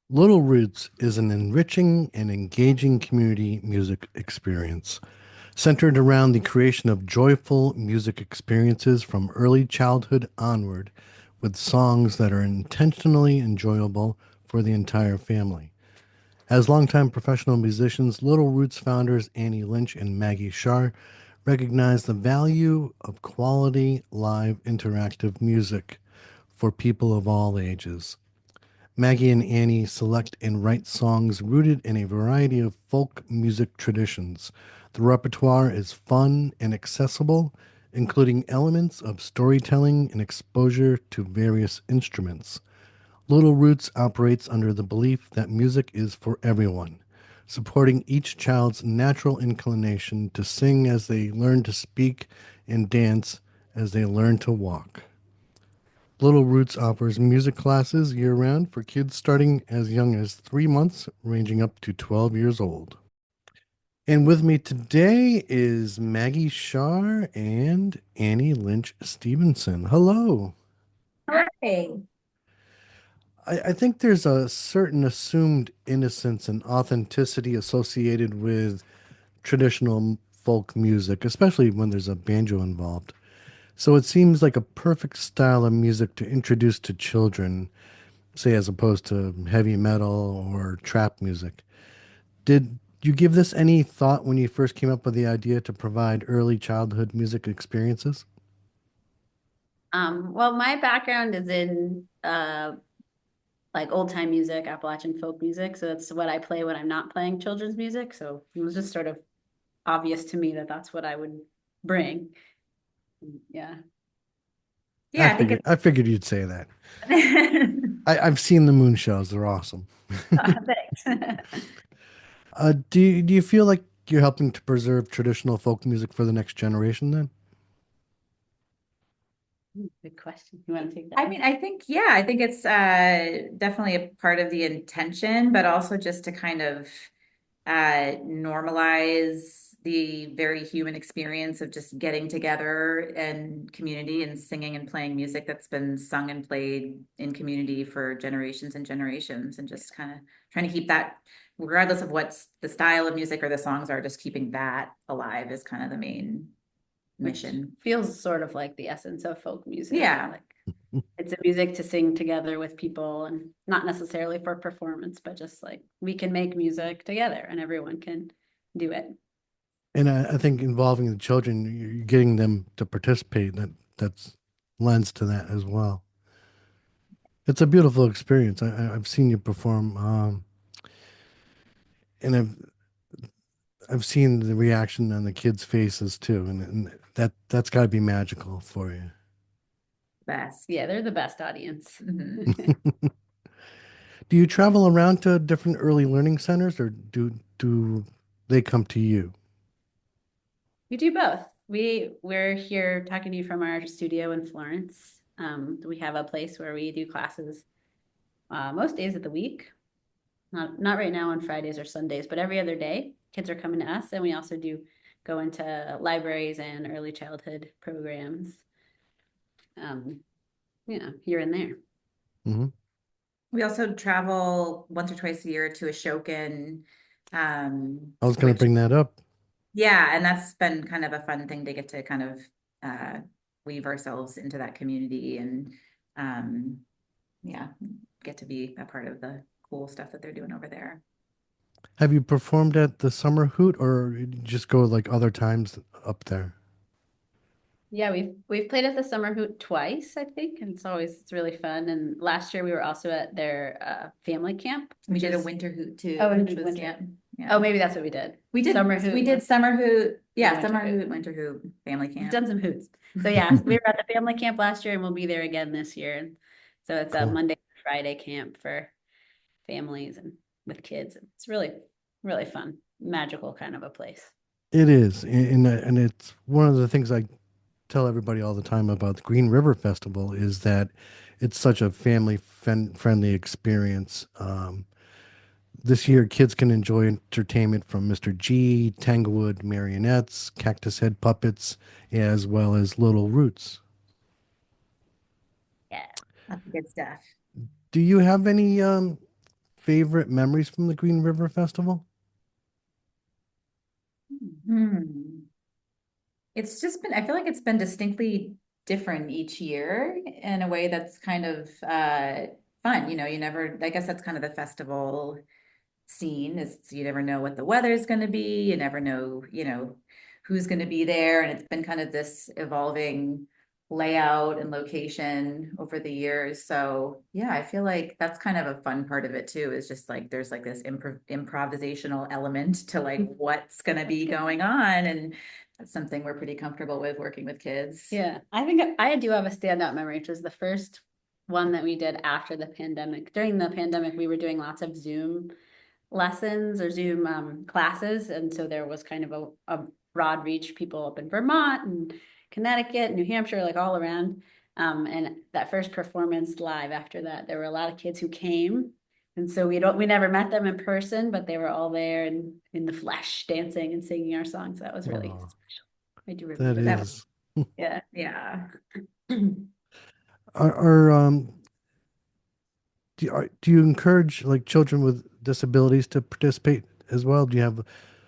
Little Roots is an enriching and engaging community music experience centered around the creation of joyful music experiences from early childhood onward, with songs that are intentionally enjoyable for the entire family. As longtime professional musicians, Little Roots founders Annie Lynch and Maggie Shar recognize the value of quality live interactive music for people of all ages. Maggie and Annie select and write songs rooted in a variety of folk music traditions. The repertoire is fun and accessible, including elements of storytelling and exposure to various instruments. Little Roots operates under the belief that music is for everyone, supporting each child's natural inclination to sing as they learn to speak and dance as they learn to walk. Little Roots offers music classes year round for kids starting as young as 3 months, ranging up to 12 years old. And with me today is Maggie Shar and Annie Lynch Stevenson. Hello. Hi. I think there's a certain assumed innocence and authenticity associated with traditional folk music, especially when there's a banjo involved. So it seems like a perfect style of music to introduce to children, say, as opposed to heavy metal or trap music. Did you give this any thought when you first came up with the idea to provide early childhood music experiences? Well, my background is in like old time music, Appalachian folk music. So that's what I play when I'm not playing children's music. So it was just sort of obvious to me that that's what I would bring. Yeah. I Yeah, I think figured I figured you'd say that. it's I've seen the moon shows; they're awesome. thanks. Do you feel like you're helping to preserve traditional folk music for the next generation then? Good question. You want to take that I one? mean, I think it's definitely a part of the intention, but also just to kind of normalize the very human experience of just getting together and community and singing and playing music that's been sung and played in community for generations and generations, and just kind of trying to keep that, regardless of what's the style of music or the songs are, just keeping that alive is kind of the main Which mission. feels sort of like the essence of folk music. Yeah. Like it's a music to sing together with people and not necessarily for performance, but just like we can make music together and everyone can do it. And I think involving the children, you're getting them to participate. That's lends to that as well. It's a beautiful experience. I've seen you perform, and I've seen the reaction on the kids' faces too, and that's got to be magical for you. Best. Yeah, they're the best audience. Mhm. Do you travel around to different early learning centers, or do they come to you? We do both. We're here talking to you from our studio in Florence. We have a place where we do classes most days of the week. Not right now on Fridays or Sundays, but every other day. Kids are coming to us, and we also do go into libraries and early childhood programs. Here and there. Hmm. We also travel once or twice a year to Ashokan, I was going to which, bring that up. yeah, and that's been kind of a fun thing to get to kind of uh, weave ourselves into that community and um, yeah, get to be a part of the cool stuff that they're doing over there. Have you performed at the Summer Hoot, or you just go like other times up there? Yeah, we've played at the Summer Hoot twice, I think, and it's really fun. And last year we were also at their family camp, We which did a is winter hoot too, oh, and which was winter. yeah, yeah. Oh, maybe that's what we did. We did Summer Hoot. we did summer hoot, yeah, winter summer hoot. hoot, winter hoot, family We've camp. done some hoots. So yeah, we were at the family camp last year, and we'll be there again this year. And so it's a Cool. Monday, Friday camp for families and with kids. It's really fun, magical kind of a place. It is, and it's one of the things I tell everybody all the time about the Green River Festival is that it's such a friendly experience. This year, kids can enjoy entertainment from Mr. G, Tanglewood marionettes, Cactus Head puppets, as well as Little Roots. Yeah. That's good stuff. Do you have any favorite memories from the Green River Festival? Hmm. It's just been, I feel like it's been distinctly different each year in a way that's kind of fun. You know, you never, I guess that's kind of the festival scene is you never know what the weather's going to be. You never know, who's going to be there. And it's been kind of this evolving layout and location over the years. So yeah, I feel like that's kind of a fun part of it too, is just like there's like this improvisational element to like what's going to be going on. And that's something we're pretty comfortable with working with kids. Yeah, I think I do have a standout memory, which was the first one that we did after the pandemic. During the pandemic, we were doing lots of Zoom lessons or Zoom classes. And so there was kind of a broad reach, people up in Vermont and Connecticut, New Hampshire, like all around. And that first performance live after that, there were a lot of kids who came. And so we never met them in person, but they were all there and in the flesh, dancing and singing our songs. That was really Aw, special. I do that remember That that. was, is. Yeah. yeah. Are do you encourage like children with disabilities to participate as well? Do you have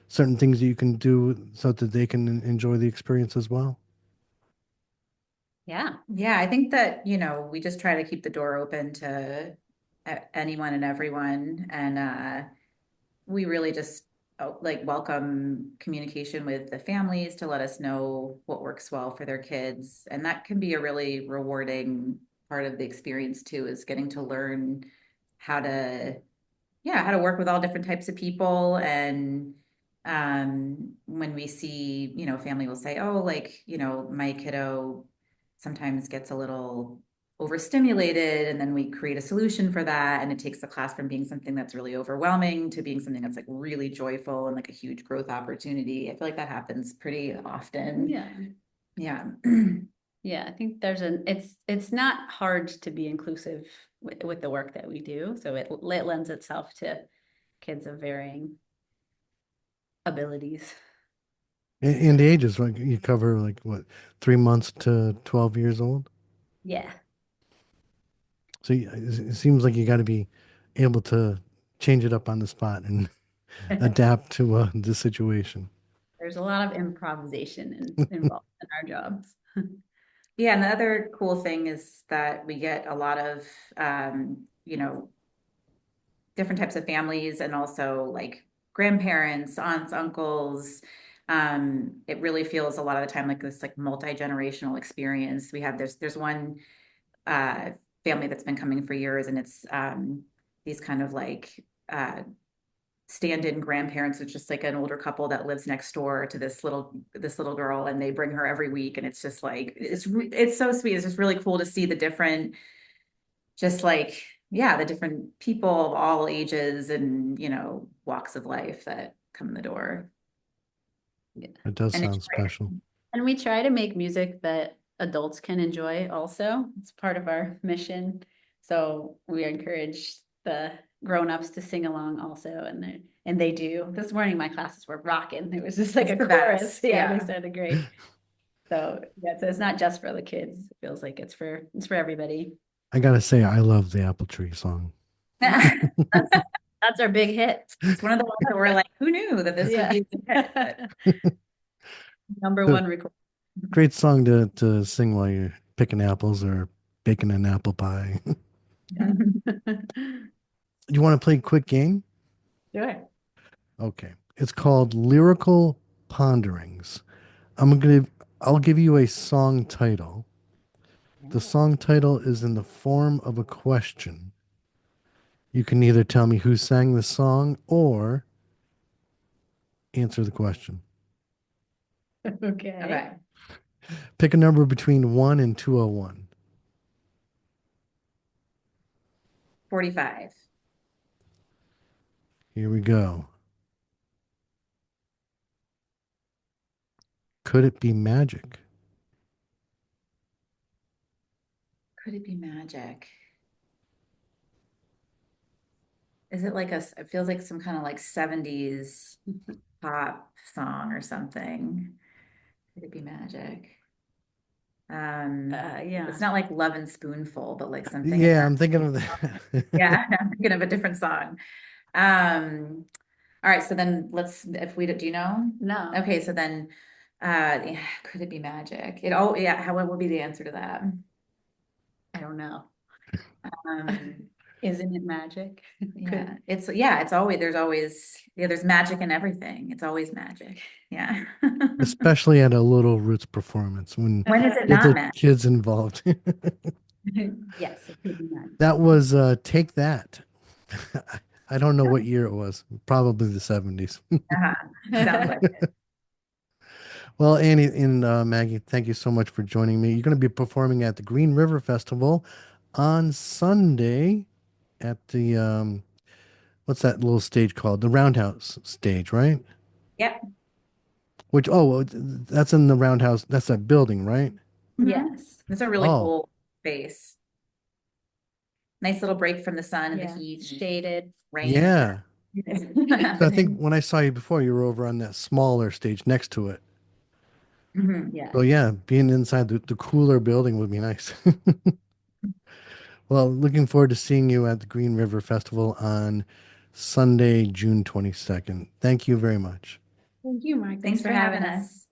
certain things that you can do so that they can enjoy the experience as well? Yeah. Yeah, I think that, we just try to keep the door open to anyone and everyone. And we really just like welcome communication with the families to let us know what works well for their kids. And that can be a really rewarding part of the experience too, is getting to learn how to, yeah, how to work with all different types of people. And when we see, family will say, oh, like, my kiddo sometimes gets a little overstimulated, and then we create a solution for that, and it takes the class from being something that's really overwhelming to being something that's like really joyful and like a huge growth opportunity. I feel like that happens pretty often. Yeah. Yeah. Yeah, I think it's not hard to be inclusive with the work that we do. So it lends itself to kids of varying abilities. And the ages, like you cover like what, 3 months to 12 years old? Yeah. So it seems like you got to be able to change it up on the spot and adapt to the situation. There's a lot of improvisation involved in our jobs. Yeah, and the other cool thing is that we get a lot of different types of families, and also like grandparents, aunts, uncles. It really feels a lot of the time like this like multi-generational experience. We have there's one uh family that's been coming for years, and it's these kind of like stand-in grandparents. It's just like an older couple that lives next door to this little girl, and they bring her every week, and it's just like it's so sweet. It's just really cool to see the different, just like, yeah, the different people of all ages and, walks of life that come in the door. Yeah. It does And it's sound special. And we try to make music that adults can enjoy also. It's part of our mission. So we encourage the grown-ups to sing along also, and they do. This morning my classes were rocking. It was just like It's a the chorus. best. Yeah, they Yeah. sounded great. So yeah, so it's not just for the kids. It feels like it's for everybody. I gotta say, I love the apple tree song. That's that's our big hit. It's one of the ones that we're like, who knew that this would Yeah. be a hit? But Number The one record. great song to sing while you're picking apples or baking an apple pie. Yeah. You want to play a quick game? Sure. Okay. It's called Lyrical Ponderings. I'm gonna I'll give you a song title. The song title is in the form of a question. You can either tell me who sang the song or answer the question. Okay. Okay. Pick a number between 1 and 201. 45. Here we go. Could it be magic? Could it be magic? Is it like it feels like some kind of like 70s pop song or something. Could it be magic? Yeah. It's not like Love and Spoonful, but like something in Yeah, that. I'm thinking of that. Yeah, I'm thinking of a different song. All right, so then if we, do you know? No. Okay, so then, yeah, could it be magic? Yeah, what would be the answer to that? I don't know. Um, Isn't it magic? yeah, there's magic in everything. It's always magic. Yeah. Especially at a Little Roots performance when When is it there's not little magic? kids involved. Yes, it could be magic. That was Take That. I don't know what year it was. Probably the 70s. Uh-huh. Sounds like it. Well, Annie and Maggie, thank you so much for joining me. You're going to be performing at the Green River Festival on Sunday at the what's that little stage called? The Roundhouse stage, right? Yep. Which that's in the Roundhouse. That's that building, right? Yes. It's a really Oh, cool space. Nice little break from the sun and the Yeah. heat and Shaded. rain. yeah. So I think when I saw you before, you were over on that smaller stage next to it. Mhm. Yeah. So yeah, being inside the cooler building would be nice. Well, looking forward to seeing you at the Green River Festival on Sunday, June 22nd. Thank you very much. Thank you, Mark. Thanks for having us.